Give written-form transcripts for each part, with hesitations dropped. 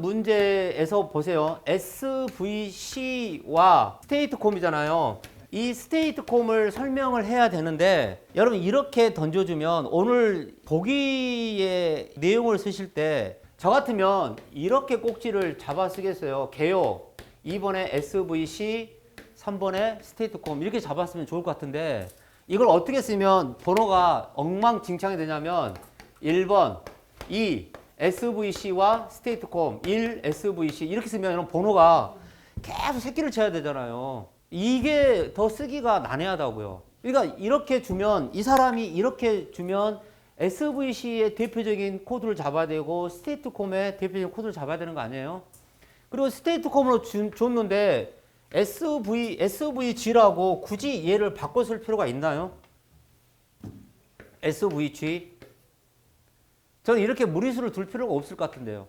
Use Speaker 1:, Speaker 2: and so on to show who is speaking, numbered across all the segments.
Speaker 1: 문제에서 보세요. SVC와 스테이트콤이잖아요. 이 스테이트콤을 설명을 해야 되는데 여러분 이렇게 던져주면 오늘 보기의 내용을 쓰실 때 저 같으면 이렇게 꼭지를 잡아 쓰겠어요. 개요. 2번에 SVC, 3번에 스테이트콤 이렇게 잡았으면 좋을 것 같은데 이걸 어떻게 쓰면 번호가 엉망진창이 되냐면 1번, 2, SVC와 스테이트콤, 1, SVC 이렇게 쓰면 이런 번호가 계속 새끼를 쳐야 되잖아요. 이게 더 쓰기가 난해하다고요. 그러니까 이렇게 주면 이 사람이 이렇게 주면 SVC의 대표적인 코드를 잡아야 되고 스테이트콤의 대표적인 코드를 잡아야 되는 거 아니에요? 그리고 스테이트콤으로 줬는데 SVG라고 굳이 얘를 바꿔 쓸 필요가 있나요? SVG 저는 이렇게 무리수를 둘 필요가 없을 것 같은데요.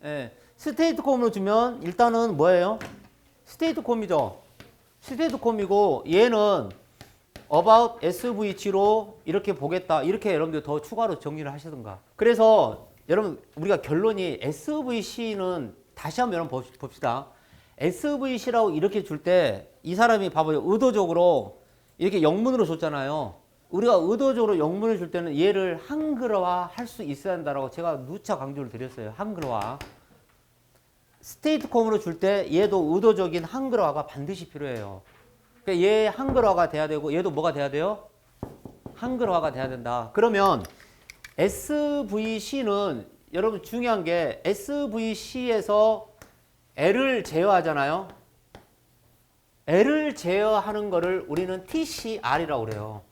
Speaker 1: 예. 스테이트콤으로 주면 일단은 뭐예요? 스테이트콤이죠. 스테이트콤이고 얘는 about SVG로 이렇게 보겠다. 이렇게 여러분들 더 추가로 정리를 하시던가. 그래서 여러분 우리가 결론이 SVC는 다시 한번 여러분 봅시다. SVC라고 이렇게 줄 때 이 사람이 봐봐요. 의도적으로 이렇게 영문으로 줬잖아요. 우리가 의도적으로 영문을 줄 때는 얘를 한글화 할 수 있어야 한다라고 제가 누차 강조를 드렸어요. 한글화. 스테이트콤으로 줄 때 얘도 의도적인 한글화가 반드시 필요해요. 그러니까 얘 한글화가 돼야 되고 얘도 뭐가 돼야 돼요? 한글화가 돼야 된다. 그러면 SVC는 여러분 중요한 게 SVC에서 L을 제어하잖아요. L을 제어하는 거를 우리는 TCR이라고 그래요.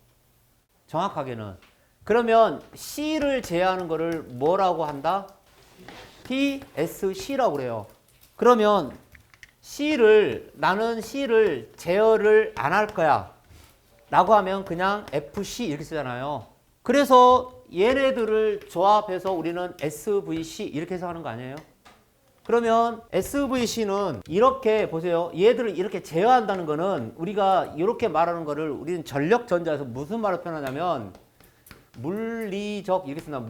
Speaker 1: 정확하게는. 그러면 C를 제어하는 거를 뭐라고 한다? TSC라고 그래요. 그러면 나는 C를 제어를 안 할 거야 라고 하면 그냥 FC 이렇게 쓰잖아요. 그래서 얘네들을 조합해서 우리는 SVC 이렇게 해석하는 거 아니에요? 그러면 SVC는 이렇게 보세요. 얘들을 이렇게 제어한다는 거는 우리가 이렇게 말하는 거를 우리는 전력전자에서 무슨 말을 표현하냐면 물리적 이렇게 쓴다.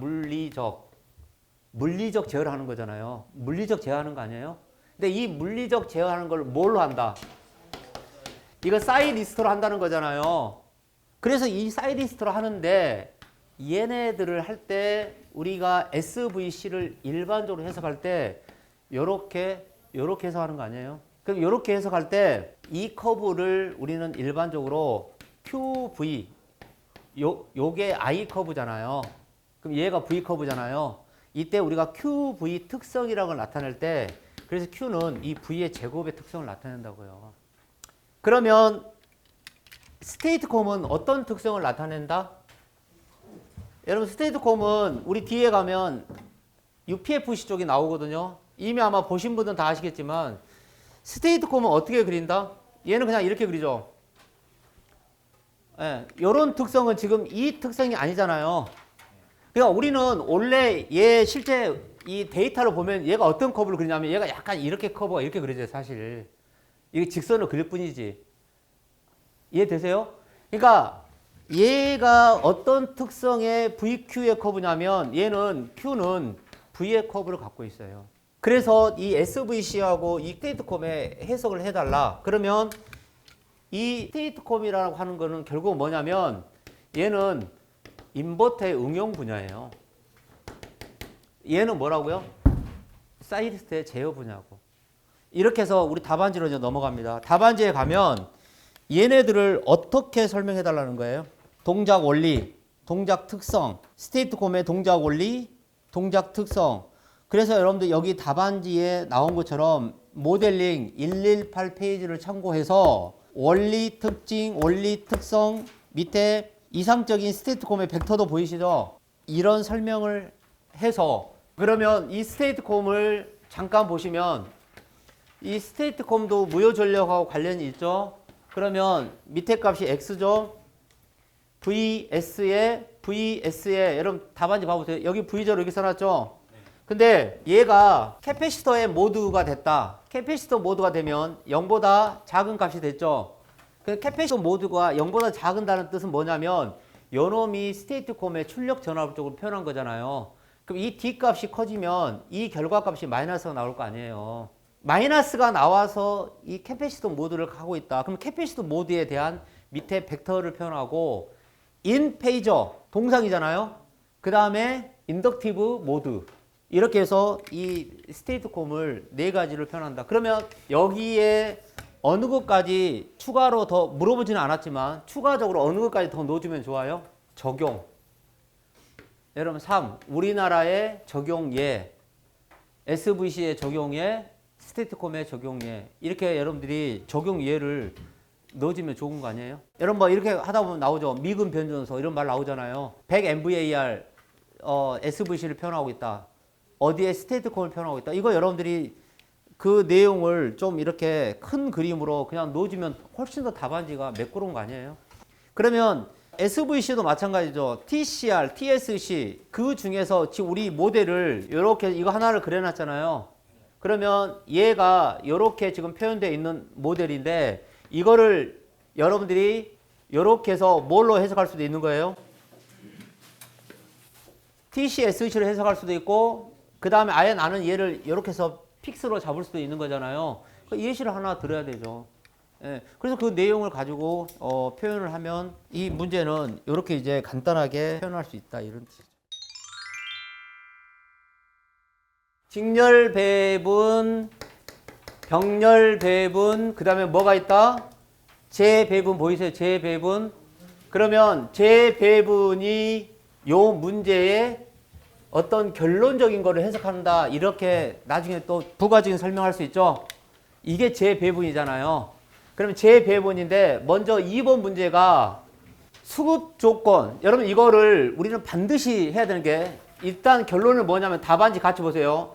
Speaker 1: 물리적 제어를 하는 거잖아요. 물리적 제어하는 거 아니에요? 근데 이 물리적 제어하는 걸 뭘로 한다? 이거 사이리스트로 한다는 거잖아요. 그래서 이 사이리스트로 하는데 얘네들을 할 때 우리가 SVC를 일반적으로 해석할 때 요렇게 해석하는 거 아니에요? 그럼 요렇게 해석할 때 이 커브를 우리는 일반적으로 QV 요게 I 커브잖아요. 그럼 얘가 V 커브잖아요. 이때 우리가 QV 특성이라는 걸 나타낼 때 그래서 Q는 이 V의 제곱의 특성을 나타낸다고요. 그러면 스테이트콤은 어떤 특성을 나타낸다? 여러분 스테이트콤은 우리 뒤에 가면 UPFC 쪽이 나오거든요. 이미 아마 보신 분들은 다 아시겠지만 스테이트콤은 어떻게 그린다? 얘는 그냥 이렇게 그리죠. 예, 이런 특성은 지금 이 특성이 아니잖아요. 그러니까 우리는 원래 얘 실제 이 데이터를 보면 얘가 어떤 커브를 그리냐면 얘가 약간 이렇게 커브가 이렇게 그려져요. 사실 이게 직선을 그릴 뿐이지. 이해되세요? 그러니까 얘가 어떤 특성의 VQ의 커브냐면 얘는 Q는 V의 커브를 갖고 있어요. 그래서 이 SVC하고 이 스테이트콤의 해석을 해달라. 그러면 이 스테이트콤이라고 하는 거는 결국 뭐냐면 얘는 인버터의 응용 분야예요. 얘는 뭐라고요? 사이리스트의 제어 분야고. 이렇게 해서 우리 답안지로 이제 넘어갑니다. 답안지에 가면 얘네들을 어떻게 설명해 달라는 거예요? 동작 원리, 동작 특성, 스테이트콤의 동작 원리, 동작 특성. 그래서 여러분들 여기 답안지에 나온 것처럼 모델링 118페이지를 참고해서 원리 특징, 원리 특성 밑에 이상적인 스테이트콤의 벡터도 보이시죠? 이런 설명을 해서 그러면 이 스테이트콤을 잠깐 보시면 이 스테이트콤도 무효 전력하고 관련이 있죠? 그러면 밑에 값이 X죠? VS에 여러분 답안지 봐보세요. 여기 V제로 이렇게 써놨죠? 근데 얘가 캐패시터의 모드가 됐다. 캐패시터 모드가 되면 0보다 작은 값이 됐죠. 그 캐패시터 모드가 0보다 작은다는 뜻은 뭐냐면 요놈이 스테이트콤의 출력 전압을 쪽으로 표현한 거잖아요. 그럼 이 D 값이 커지면 이 결과값이 마이너스가 나올 거 아니에요. 마이너스가 나와서 이 캐패시터 모드를 가고 있다. 그럼 캐패시터 모드에 대한 밑에 벡터를 표현하고 in 페이저 동상이잖아요. 그 다음에 인덕티브 모드 이렇게 해서 이 스테이트콤을 네 가지를 표현한다. 그러면 여기에 어느 것까지 추가로 더 물어보지는 않았지만 추가적으로 어느 것까지 더 넣어주면 좋아요? 적용. 여러분 3. 우리나라의 적용예, SVC의 적용예, 스테이트콤의 적용예 이렇게 여러분들이 적용예를 넣어주면 좋은 거 아니에요? 여러분 뭐 이렇게 하다 보면 나오죠. 미분 변전소 이런 말 나오잖아요. 100 MVAR SVC를 표현하고 있다. 어디에 스테이트콤을 표현하고 있다. 이거 여러분들이 그 내용을 좀 이렇게 큰 그림으로 그냥 넣어주면 훨씬 더 답안지가 매끄러운 거 아니에요? 그러면 SVC도 마찬가지죠. TCR, TSC 그 중에서 지금 우리 모델을 이렇게 이거 하나를 그려놨잖아요. 그러면 얘가 이렇게 지금 표현되어 있는 모델인데 이거를 여러분들이 이렇게 해서 뭘로 해석할 수도 있는 거예요? TCSC로 해석할 수도 있고 그 다음에 아예 나는 얘를 이렇게 해서 픽스로 잡을 수도 있는 거잖아요. 예시를 하나 들어야 되죠. 예, 그래서 그 내용을 가지고 표현을 하면 이 문제는 이렇게 이제 간단하게 표현할 수 있다 이런 뜻이죠. 직렬 배분, 병렬 배분, 그 다음에 뭐가 있다? 재배분 보이세요? 재배분. 그러면 재배분이 요 문제의 어떤 결론적인 거를 해석한다. 이렇게 나중에 또 부가적인 설명할 수 있죠. 이게 재배분이잖아요. 그러면 재배분인데 먼저 2번 문제가 수급 조건. 여러분 이거를 우리는 반드시 해야 되는 게 일단 결론은 뭐냐면 답안지 같이 보세요.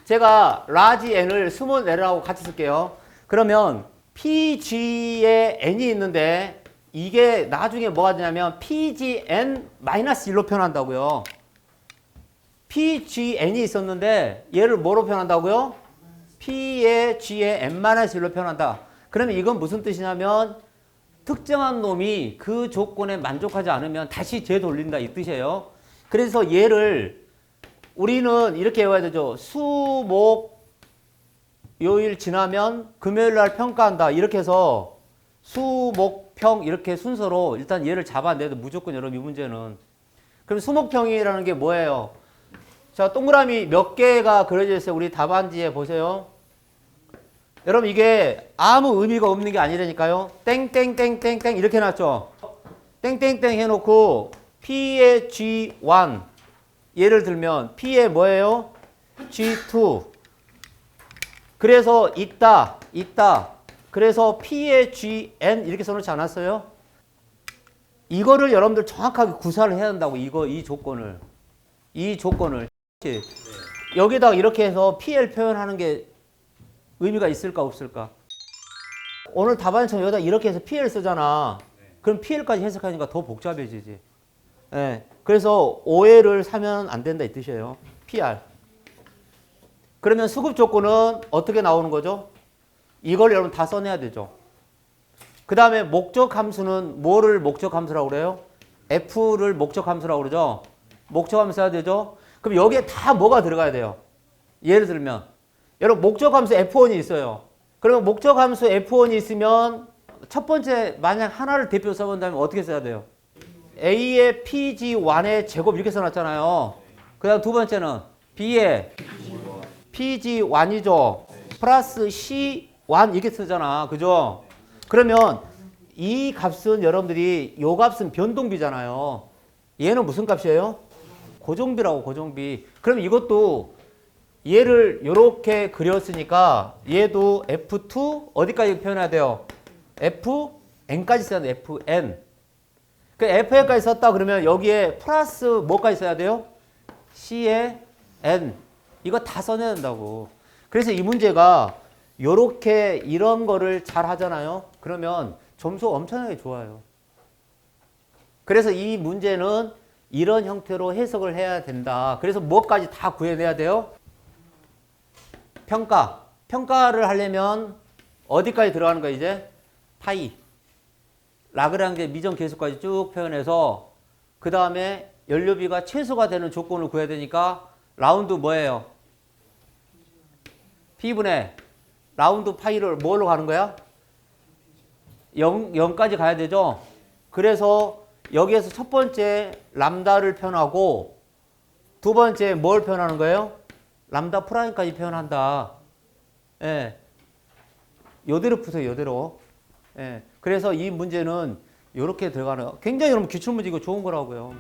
Speaker 1: 제가 large n을 small n하고 같이 쓸게요. 그러면 PG에 n이 있는데 이게 나중에 뭐가 되냐면 PGN-1로 표현한다고요. PGN이 있었는데 얘를 뭐로 표현한다고요? P의 G의 N-1로 표현한다. 그러면 이건 무슨 뜻이냐면 특정한 놈이 그 조건에 만족하지 않으면 다시 되돌린다 이 뜻이에요. 그래서 얘를 우리는 이렇게 외워야 되죠. 수, 목, 요일 지나면 금요일 날 평가한다. 이렇게 해서 수, 목, 평 이렇게 순서로 일단 얘를 잡아내도 무조건 여러분 이 문제는. 그럼 수목평이라는 게 뭐예요? 자, 동그라미 몇 개가 그려져 있어요. 우리 답안지에 보세요. 여러분 이게 아무 의미가 없는 게 아니라니까요. 땡땡땡땡땡 이렇게 해놨죠. 땡땡땡 해놓고 P의 G1 예를 들면 P의 뭐예요? G2 그래서 있다 그래서 P의 GN 이렇게 써놓지 않았어요? 이거를 여러분들 정확하게 구사를 해야 한다고 이 조건을 여기다가 이렇게 해서 PL 표현하는 게 의미가 있을까 없을까? 오늘 답안처럼 여기다 이렇게 해서 PL 쓰잖아. 그럼 PL까지 해석하니까 더 복잡해지지. 예. 그래서 오해를 사면 안 된다 이 뜻이에요. PR. 그러면 수급 조건은 어떻게 나오는 거죠? 이걸 여러분 다 써내야 되죠. 그 다음에 목적 함수는 뭐를 목적 함수라고 그래요? F를 목적 함수라고 그러죠? 목적 함수 써야 되죠? 그럼 여기에 다 뭐가 들어가야 돼요? 예를 들면 여러분 목적 함수 F1이 있어요. 그러면 목적 함수 F1이 있으면 첫 번째 만약 하나를 대표 써본다면 어떻게 써야 돼요? A의 PG1의 제곱 이렇게 써놨잖아요. 그 다음 두 번째는 B의 PG1이죠. 플러스 C1 이렇게 쓰잖아. 그죠? 그러면 이 값은 여러분들이 요 값은 변동비잖아요. 얘는 무슨 값이에요? 고정비라고 고정비. 그럼 이것도 얘를 이렇게 그렸으니까 얘도 F2 어디까지 표현해야 돼요? FN까지 써야 돼. FN. 그 FN까지 썼다 그러면 여기에 플러스 뭐까지 써야 돼요? C에 N. 이거 다 써내야 된다고. 그래서 이 문제가 요렇게 이런 거를 잘 하잖아요. 그러면 점수 엄청나게 좋아요. 그래서 이 문제는 이런 형태로 해석을 해야 된다. 그래서 뭐까지 다 구해내야 돼요? 평가. 평가를 하려면 어디까지 들어가는 거야 이제? 파이. 라그랑제 미정 계수까지 쭉 표현해서 그 다음에 연료비가 최소가 되는 조건을 구해야 되니까 라운드 뭐예요? P분의 라운드 파이를 뭘로 가는 거야? 0까지 가야 되죠? 그래서 여기에서 첫 번째 람다를 표현하고 두 번째 뭘 표현하는 거예요? 람다 프라임까지 표현한다. 예. 요대로 푸세요, 요대로. 예. 그래서 이 문제는 이렇게 들어가는, 굉장히 여러분 기출문제 이거 좋은 거라고요.